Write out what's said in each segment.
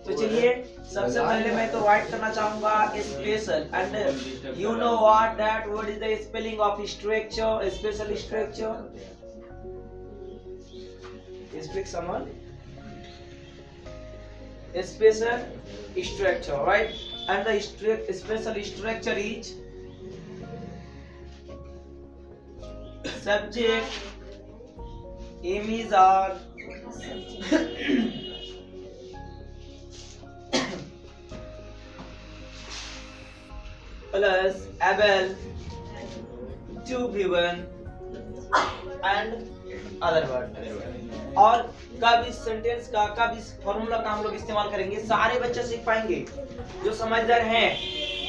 तो चलिए सबसे पहले मैं तो राइट करना चाहूंगा special, and you know what is the spelling of structure, special structure, speak someone, special structure, right? And the special structure is subject, image or plus able to given and other word। और कब इस sentence का, कब इस formula का हम लोग इस्तेमाल करेंगे, सारे बच्चे सीख पाएंगे। जो समझदार हैं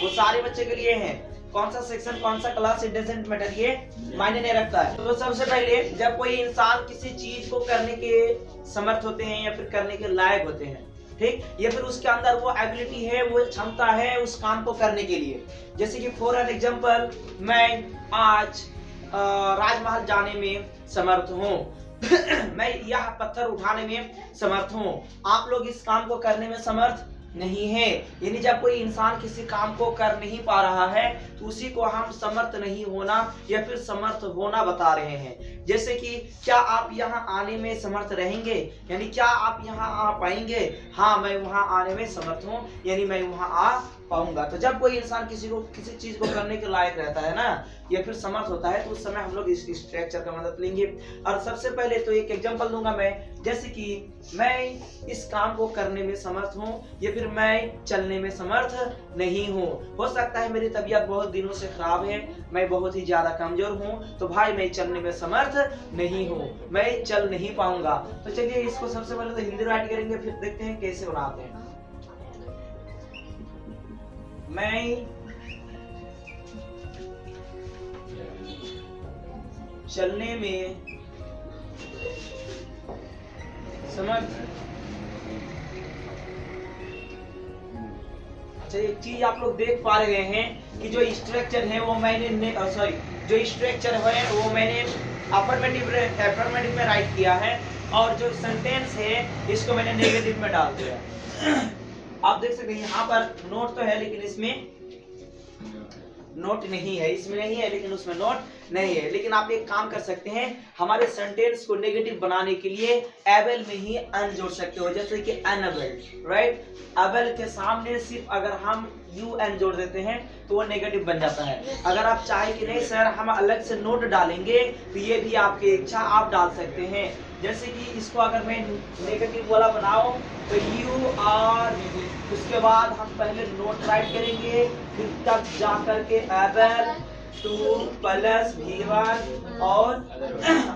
वो सारे बच्चे के लिए हैं। कौन सा सेक्शन, कौन सा क्लास, इट डजंट मैटर, ये मायने नहीं रखता है। तो सबसे पहले जब कोई इंसान किसी चीज को करने के समर्थ होते हैं या फिर करने के लायक होते हैं, ठीक, या फिर उसके अंदर वो एबिलिटी है, वो क्षमता है उस काम को करने के लिए। जैसे कि फॉर एन एग्जांपल, मैं आज राजमहल जाने में समर्थ हूँ मैं यह पत्थर उठाने में समर्थ हूँ, आप लोग इस काम को करने में समर्थ नहीं है। यानी जब कोई इंसान किसी काम को कर नहीं पा रहा है तो उसी को हम समर्थ नहीं होना या फिर समर्थ होना बता रहे हैं। जैसे कि क्या आप यहाँ आने में समर्थ रहेंगे, यानी क्या आप यहाँ आ पाएंगे, हाँ मैं वहाँ आने में समर्थ हूँ, यानी मैं वहाँ आ पाऊंगा। तो जब कोई इंसान किसी चीज को करने के लायक रहता है ना या फिर समर्थ होता है तो उस समय हम लोग इस स्ट्रक्चर का मदद लेंगे। और सबसे पहले तो एक एग्जांपल दूंगा मैं, जैसे कि मैं इस काम को करने में समर्थ हूँ या फिर मैं चलने में समर्थ नहीं हूँ। हो सकता है मेरी तबीयत बहुत दिनों से खराब है, मैं बहुत ही ज्यादा कमजोर हूँ, तो भाई मैं चलने में समर्थ नहीं हूँ, मैं चल नहीं पाऊंगा। तो चलिए इसको सबसे पहले तो हिंदी राइट करेंगे, फिर देखते हैं कैसे बनाते हैं। मैं चलने में समर्थ। अच्छा, एक चीज आप लोग देख पा रहे हैं कि जो स्ट्रक्चर है वो मैंने जो स्ट्रक्चर है वो मैंने अफर्मेटिव में राइट किया है और जो सेंटेंस है इसको मैंने नेगेटिव में डाल दिया। आप देख सकते हैं यहाँ पर नोट तो है लेकिन इसमें नोट नहीं है, इसमें नहीं है लेकिन उसमें नोट नहीं है। लेकिन आप एक काम कर सकते हैं, हमारे सेंटेंस को नेगेटिव बनाने के लिए एबल में ही अन जोड़ सकते हो, जैसे कि अनएबल, राइट। एबल के सामने सिर्फ अगर हम यू एन जोड़ देते हैं तो वो नेगेटिव बन जाता है। अगर आप चाहे कि नहीं सर हम अलग से नोट डालेंगे तो ये भी आपकी इच्छा, आप डाल सकते हैं। जैसे कि इसको अगर मैं नेगेटिव वाला बनाऊं तो यू आर, उसके बाद हम पहले नोट राइट करेंगे, फिर तब जा करके एबल टू प्लस V1 और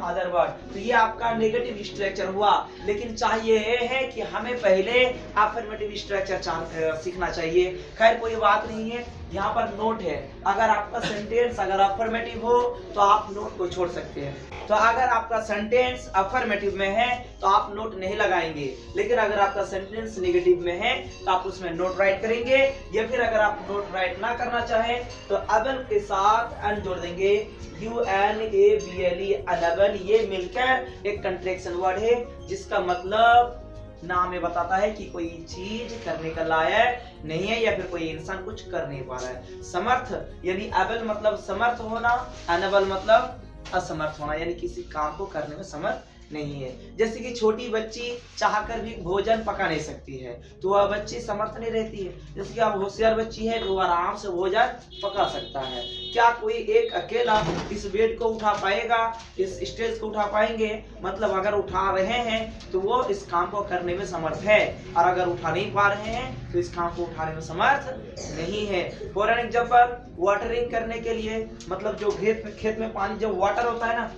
अदर वर्ड। तो ये आपका नेगेटिव स्ट्रक्चर हुआ। लेकिन चाहिए है कि हमें पहले अफर्मेटिव स्ट्रक्चर सीखना चाहिए। खैर कोई बात नहीं है, यहाँ पर नोट है। अगर आपका सेंटेंस अगर अफर्मेटिव हो तो आप नोट को छोड़ सकते हैं। तो अगर आपका सेंटेंस अफर्मेटिव में है तो आप नोट नहीं लगाएंगे, लेकिन अगर आपका सेंटेंस नेगेटिव में है तो आप उसमें नोट राइट करेंगे। या फिर अगर आप नोट राइट ना करना चाहें तो अबल के साथ अन जोड़ देंगे, UNABLE, अनएबल। ये मिलकर एक कंट्रैक्शन वर्ड है जिसका मतलब नाम में बताता है कि कोई चीज करने का लायक नहीं है या फिर कोई इंसान कुछ कर नहीं पा रहा है। समर्थ यानी एबल मतलब समर्थ होना, अनएबल मतलब असमर्थ होना, यानी किसी काम को करने में समर्थ नहीं है। जैसे कि छोटी बच्ची चाहकर भी भोजन पका नहीं सकती है तो वह बच्ची समर्थ नहीं रहती है। जैसे कि अब होशियार बच्ची है तो वह आराम से भोजन पका सकता है। क्या कोई एक अकेला इस बेड को उठा पाएगा, इस स्टेज को उठा पाएंगे? मतलब अगर उठा रहे हैं तो वो इस काम को करने में समर्थ है, और अगर उठा नहीं पा रहे हैं तो इस काम को उठाने में समर्थ नहीं है। फॉर एन एग्जांपल, वाटरिंग करने के लिए मतलब जो खेत में पानी, जब वाटर होता है ना,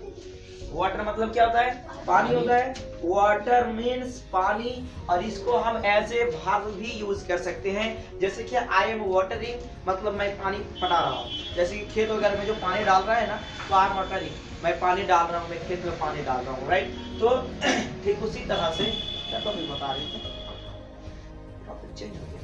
वाटर मतलब क्या होता है? पानी होता है। वाटर मीन्स पानी, और इसको हम एज ए वर्ब भी यूज कर सकते हैं। जैसे कि आई एम वाटरिंग मतलब मैं पानी पटा रहा हूँ। जैसे कि खेत वगैरह में जो पानी डाल रहा है ना, तो आई एम वाटरिंग, मैं पानी डाल रहा हूँ, मैं खेत में पानी डाल रहा हूँ, राइट। तो ठीक उसी तरह से क्या टॉपिक बता रहे थे, टॉपिक चेंज हो गया।